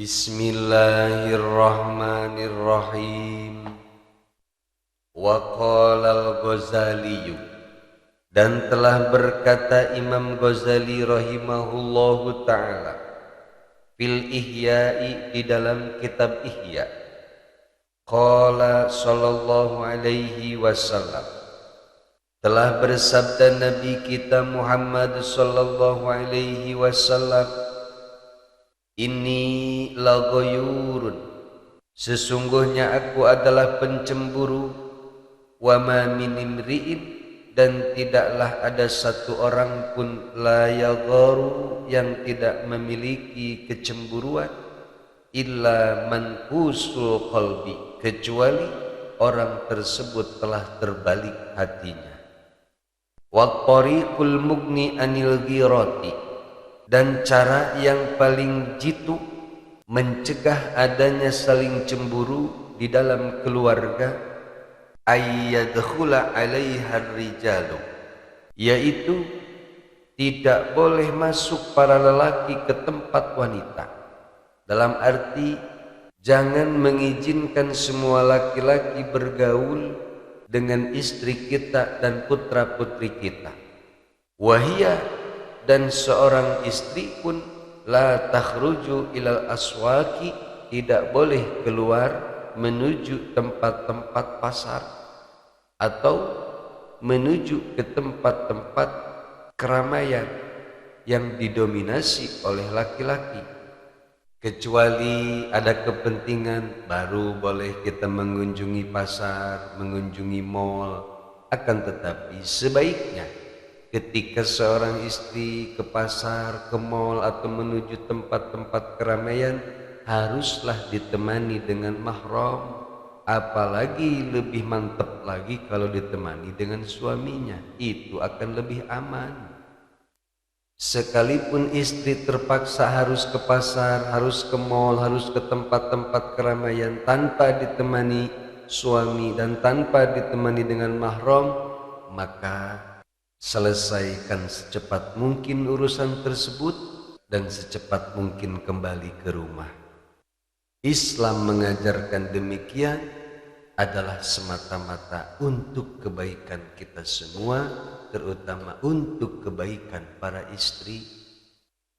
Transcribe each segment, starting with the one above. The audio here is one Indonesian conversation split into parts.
Bismillahirrahmanirrahim. Wa qala al-Ghazali, dan telah berkata Imam Ghazali rahimahullahu ta'ala fil Ihya'i, di dalam kitab Ihya, qala sallallahu alaihi wasallam, telah bersabda Nabi kita Muhammad sallallahu alaihi wasallam, ini laghayurun, sesungguhnya aku adalah pencemburu, wa ma min imri'in, dan tidaklah ada satu orang pun la yagharu, yang tidak memiliki kecemburuan, illa man usul qalbi, kecuali orang tersebut telah terbalik hatinya. Wa tariqul mugni anil ghirati, dan cara yang paling jitu mencegah adanya saling cemburu di dalam keluarga, ayyadkhula 'alaiha rijalu, yaitu tidak boleh masuk para lelaki ke tempat wanita. Dalam arti jangan mengizinkan semua laki-laki bergaul dengan istri kita dan putra-putri kita. Wahia, dan seorang istri pun la takhruju ilal aswaki, tidak boleh keluar menuju tempat-tempat pasar atau menuju ke tempat-tempat keramaian yang didominasi oleh laki-laki, kecuali ada kepentingan baru boleh kita mengunjungi pasar, mengunjungi mal. Akan tetapi sebaiknya ketika seorang istri ke pasar, ke mal, atau menuju tempat-tempat keramaian, haruslah ditemani dengan mahram. Apalagi lebih mantap lagi kalau ditemani dengan suaminya, itu akan lebih aman. Sekalipun istri terpaksa harus ke pasar, harus ke mal, harus ke tempat-tempat keramaian tanpa ditemani suami dan tanpa ditemani dengan mahram, maka selesaikan secepat mungkin urusan tersebut dan secepat mungkin kembali ke rumah. Islam mengajarkan demikian adalah semata-mata untuk kebaikan kita semua, terutama untuk kebaikan para istri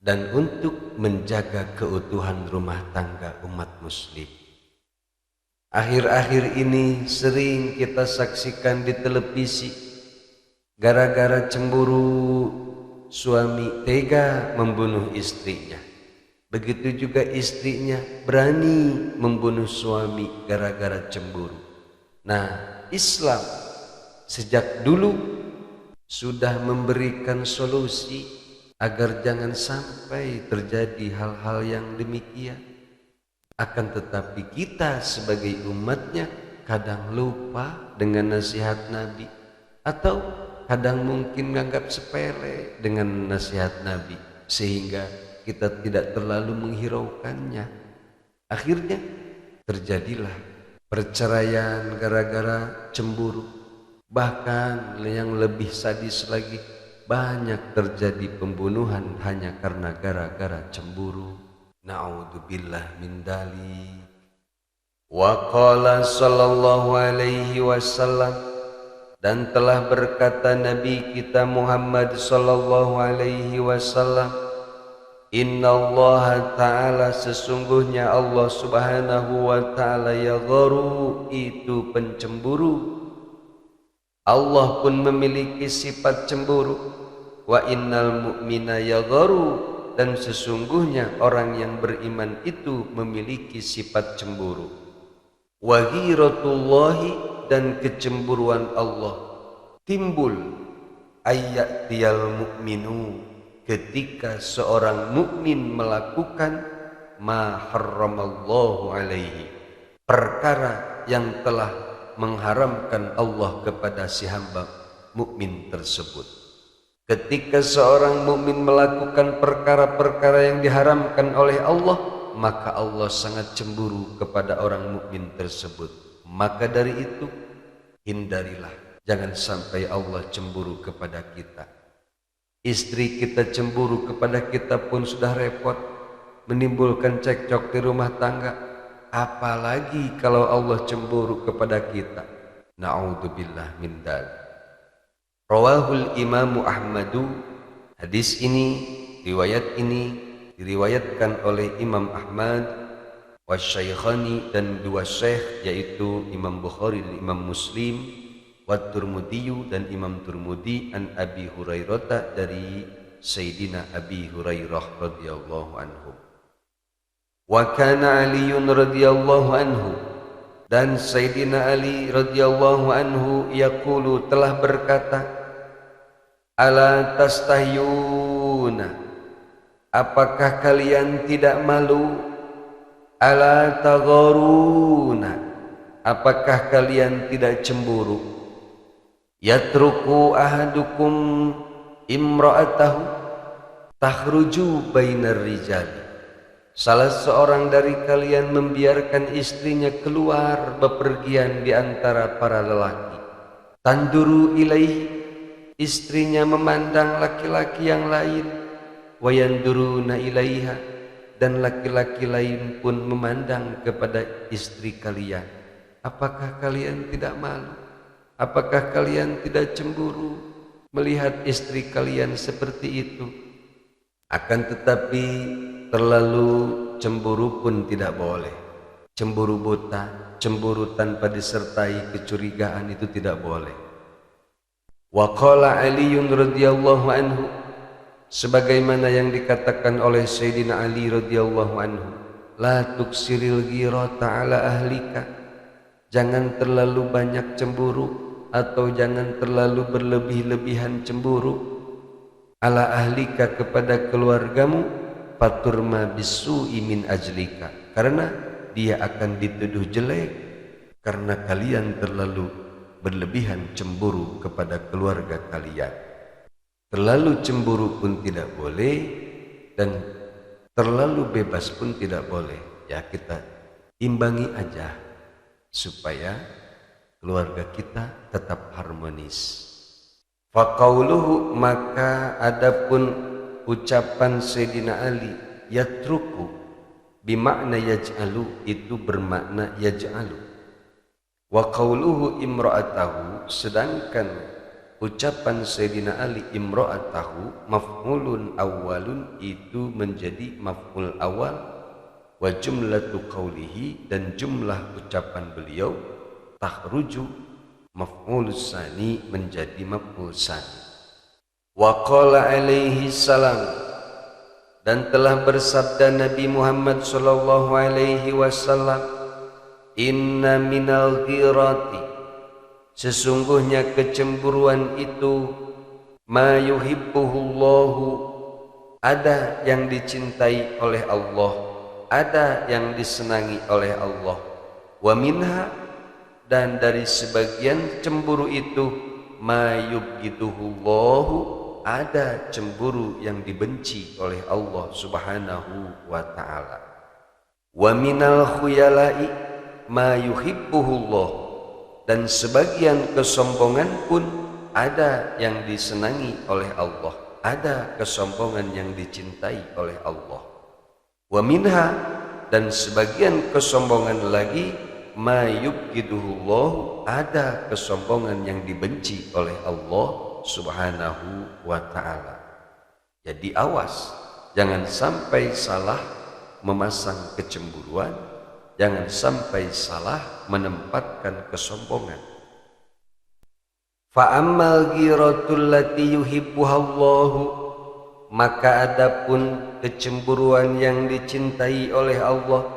dan untuk menjaga keutuhan rumah tangga umat muslim. Akhir-akhir ini sering kita saksikan di televisi, gara-gara cemburu suami tega membunuh istrinya. Begitu juga istrinya berani membunuh suami gara-gara cemburu. Nah, Islam sejak dulu sudah memberikan solusi agar jangan sampai terjadi hal-hal yang demikian. Akan tetapi kita sebagai umatnya kadang lupa dengan nasihat Nabi, atau kadang mungkin menganggap sepele dengan nasihat Nabi, sehingga kita tidak terlalu menghiraukannya. Akhirnya terjadilah perceraian gara-gara cemburu. Bahkan yang lebih sadis lagi, banyak terjadi pembunuhan hanya karena gara-gara cemburu. Na'udzubillah min dzalik. Wa qala sallallahu alaihi wasallam, dan telah berkata Nabi kita Muhammad sallallahu alaihi wasallam, innallaha ta'ala, sesungguhnya Allah subhanahu wa ta'ala, yagharu, itu pencemburu. Allah pun memiliki sifat cemburu. Wa innal mu'mina yagharu, dan sesungguhnya orang yang beriman itu memiliki sifat cemburu. Wa ghiratullahi, dan kecemburuan Allah timbul ayyatiyal mu'minu, ketika seorang mukmin melakukan ma harramallahu alaihi, perkara yang telah mengharamkan Allah kepada si hamba mukmin tersebut. Ketika seorang mukmin melakukan perkara-perkara yang diharamkan oleh Allah, maka Allah sangat cemburu kepada orang mukmin tersebut. Maka dari itu, hindarilah, jangan sampai Allah cemburu kepada kita. Istri kita cemburu kepada kita pun sudah repot, menimbulkan cekcok di rumah tangga, apalagi kalau Allah cemburu kepada kita. Na'udzubillah min dzalik. Rawahul Imamu Ahmadu. Hadis ini, riwayat ini diriwayatkan oleh Imam Ahmad wasyaikhani dan dua syekh, yaitu Imam Bukhari dan Imam Muslim, wa Turmudiyu dan Imam Turmudi, an Abi Hurairah dari Sayyidina Abi Hurairah radhiyallahu anhu. Wa kana Aliun radhiyallahu anhu, dan Sayyidina Ali radhiyallahu anhu yaqulu telah berkata, ala tastahyuna, apakah kalian tidak malu? Ala tagharuna, apakah kalian tidak cemburu? Yatruku ahadukum imra'atahu takhruju bainar rijali, salah seorang dari kalian membiarkan istrinya keluar bepergian di antara para lelaki. Tanduru ilaihi, istrinya memandang laki-laki yang lain. Wayanduruna ilaiha, dan laki-laki lain pun memandang kepada istri kalian. Apakah kalian tidak malu? Apakah kalian tidak cemburu melihat istri kalian seperti itu? Akan tetapi terlalu cemburu pun tidak boleh. Cemburu buta, cemburu tanpa disertai kecurigaan, itu tidak boleh. Wa qala Aliun radhiyallahu anhu, sebagaimana yang dikatakan oleh Sayyidina Ali radhiyallahu anhu, la tuksiril ghirata ala ahlika, jangan terlalu banyak cemburu atau jangan terlalu berlebih-lebihan cemburu, ala ahlika, kepada keluargamu, faturma bisu'i min ajlika, karena dia akan dituduh jelek karena kalian terlalu berlebihan cemburu kepada keluarga kalian. Terlalu cemburu pun tidak boleh dan terlalu bebas pun tidak boleh. Ya, kita imbangi aja supaya keluarga kita tetap harmonis. Faqauluhu, maka adapun ucapan Sayyidina Ali, yatruku bimakna yaj'alu, itu bermakna yaj'alu. Wa qauluhu imra'atahu, sedangkan ucapan Sayyidina Ali imra'atahu maf'ulun awwalun, itu menjadi maf'ul awal. Wa jumlatu qawlihi, dan jumlah ucapan beliau, takhruju maf'ul sani, menjadi maf'ul sani. Wa qala alaihi salam, dan telah bersabda Nabi Muhammad sallallahu alaihi wasallam, inna minal ghirati, sesungguhnya kecemburuan itu, ma yuhibbuhullahu, ada yang dicintai oleh Allah, ada yang disenangi oleh Allah. Wa minha, dan dari sebagian cemburu itu, ma yubghiduhullahu, ada cemburu yang dibenci oleh Allah subhanahu wa ta'ala. Wa minal khuyala'i ma yuhibbuhullah, dan sebagian kesombongan pun ada yang disenangi oleh Allah, ada kesombongan yang dicintai oleh Allah. Wa minha, dan sebagian kesombongan lagi, ma yubghiduhullah, ada kesombongan yang dibenci oleh Allah subhanahu wa ta'ala. Jadi awas, jangan sampai salah memasang kecemburuan, jangan sampai salah menempatkan kesombongan. Fa ammal ghiratul lati yuhibbuhallahu, maka adapun kecemburuan yang dicintai oleh Allah,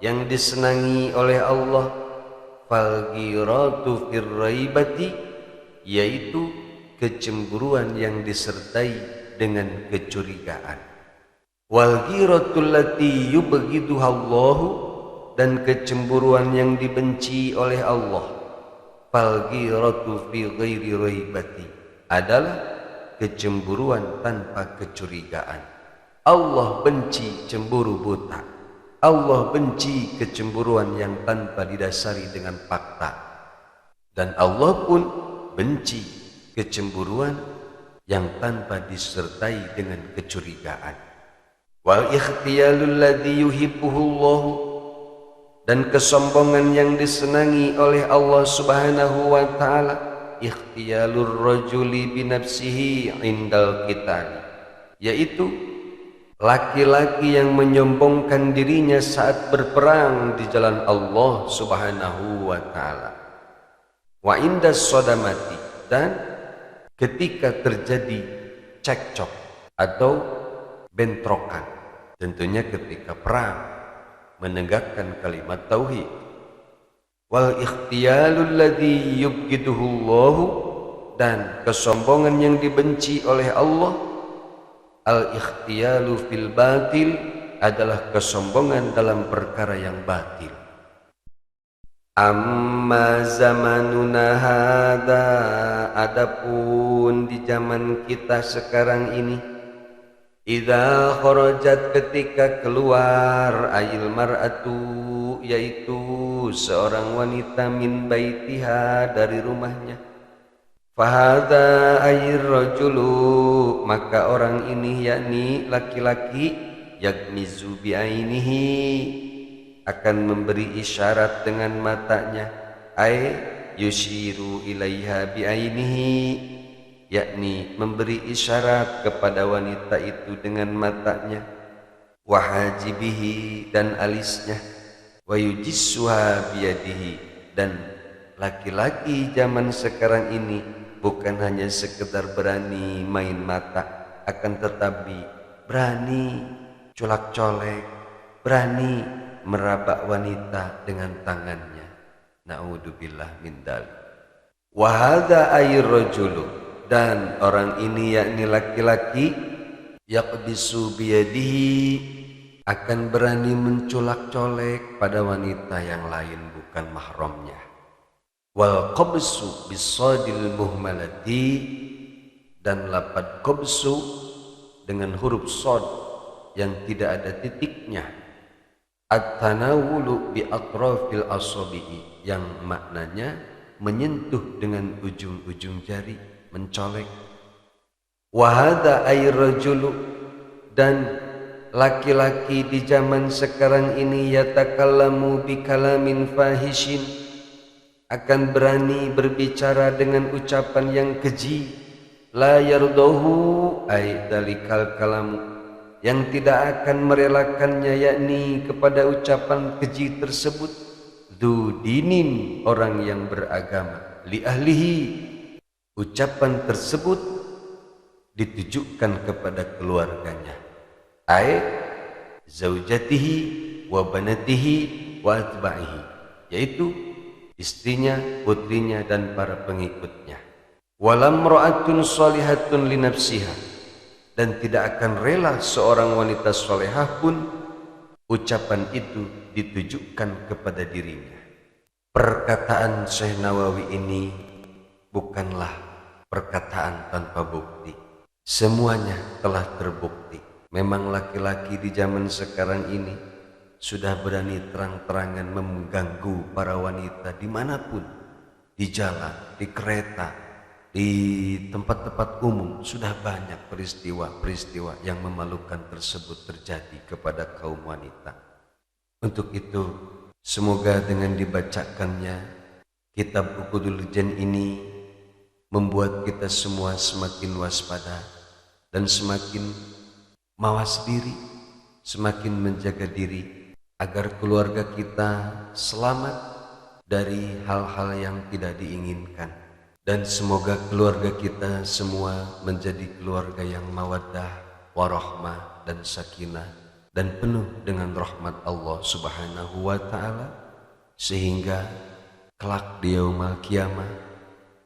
yang disenangi oleh Allah, fal ghiratu fir raibati, yaitu kecemburuan yang disertai dengan kecurigaan. Wal ghiratul lati yubghiduhallahu, dan kecemburuan yang dibenci oleh Allah, fal ghiratu fi ghairi raibati, adalah kecemburuan tanpa kecurigaan. Allah benci cemburu buta, Allah benci kecemburuan yang tanpa didasari dengan fakta, dan Allah pun benci kecemburuan yang tanpa disertai dengan kecurigaan. Wal ikhtiyalul ladzi yuhibbuhullahu, dan kesombongan yang disenangi oleh Allah Subhanahu wa taala, ikhtiyalur rajuli binafsihi indal qital, yaitu laki-laki yang menyombongkan dirinya saat berperang di jalan Allah Subhanahu wa taala. Wa indas sodamati, dan ketika terjadi cekcok atau bentrokan, tentunya ketika perang menegakkan kalimat tauhid. Wal ikhtiyalul ladzi yubghiduhullahu, dan kesombongan yang dibenci oleh Allah, al ikhtiyalu fil batil, adalah kesombongan dalam perkara yang batil. Amma zamanuna hada, adapun di zaman kita sekarang ini, idza kharajat, ketika keluar, ayil mar'atu, yaitu seorang wanita, min baitiha, dari rumahnya, fahadha ayir rajulu, maka orang ini yakni laki-laki, yakmizu bi'ainihi, akan memberi isyarat dengan matanya, ay yushiru ilaiha bi'ainihi, yakni memberi isyarat kepada wanita itu dengan matanya, wahajibihi, dan alisnya, wayujissuha biyadihi, dan laki-laki zaman sekarang ini bukan hanya sekedar berani main mata, akan tetapi berani colak-colek, berani meraba wanita dengan tangannya. Na'udzubillah min dzalik. Wa hadza ayir rajulu, dan orang ini yakni laki-laki, yaqbisu biyadihi, akan berani mencolak-colek pada wanita yang lain bukan mahramnya. Wal qabsu bisadil muhmalati, dan lapad qabsu dengan huruf shad yang tidak ada titiknya, at-tanawulu bi atrafil asabi'i, yang maknanya menyentuh dengan ujung-ujung jari, mencolek. Wahada ay rajulu, dan laki-laki di zaman sekarang ini, yatakallamu bi kalamin fahishin, akan berani berbicara dengan ucapan yang keji, la yardahu ay dalikal kalamu, yang tidak akan merelakannya, yakni kepada ucapan keji tersebut, du dinin, orang yang beragama, li ahlihi, ucapan tersebut ditujukan kepada keluarganya, ay zaujatihi wa banatihi wa atba'ihi, yaitu istrinya, putrinya, dan para pengikutnya. Walam ra'atun salihatun li nafsiha, dan tidak akan rela seorang wanita solehah pun ucapan itu ditujukan kepada dirinya. Perkataan Syekh Nawawi ini bukanlah perkataan tanpa bukti. Semuanya telah terbukti. Memang laki-laki di zaman sekarang ini sudah berani terang-terangan mengganggu para wanita dimanapun, di jalan, di kereta, di tempat-tempat umum. Sudah banyak peristiwa-peristiwa yang memalukan tersebut terjadi kepada kaum wanita. Untuk itu, semoga dengan dibacakannya kitab Uqudul Jan ini membuat kita semua semakin waspada dan semakin mawas diri, semakin menjaga diri, agar keluarga kita selamat dari hal-hal yang tidak diinginkan. Dan semoga keluarga kita semua menjadi keluarga yang mawaddah, warahmah, dan sakinah, dan penuh dengan rahmat Allah Subhanahu wa ta'ala, sehingga kelak di yaumul qiyamah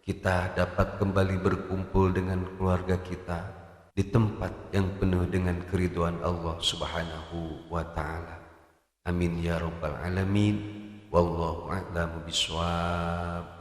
kita dapat kembali berkumpul dengan keluarga kita di tempat yang penuh dengan keridhaan Allah Subhanahu wa ta'ala. Amin ya rabbal alamin. Wallahu a'lamu bishawab.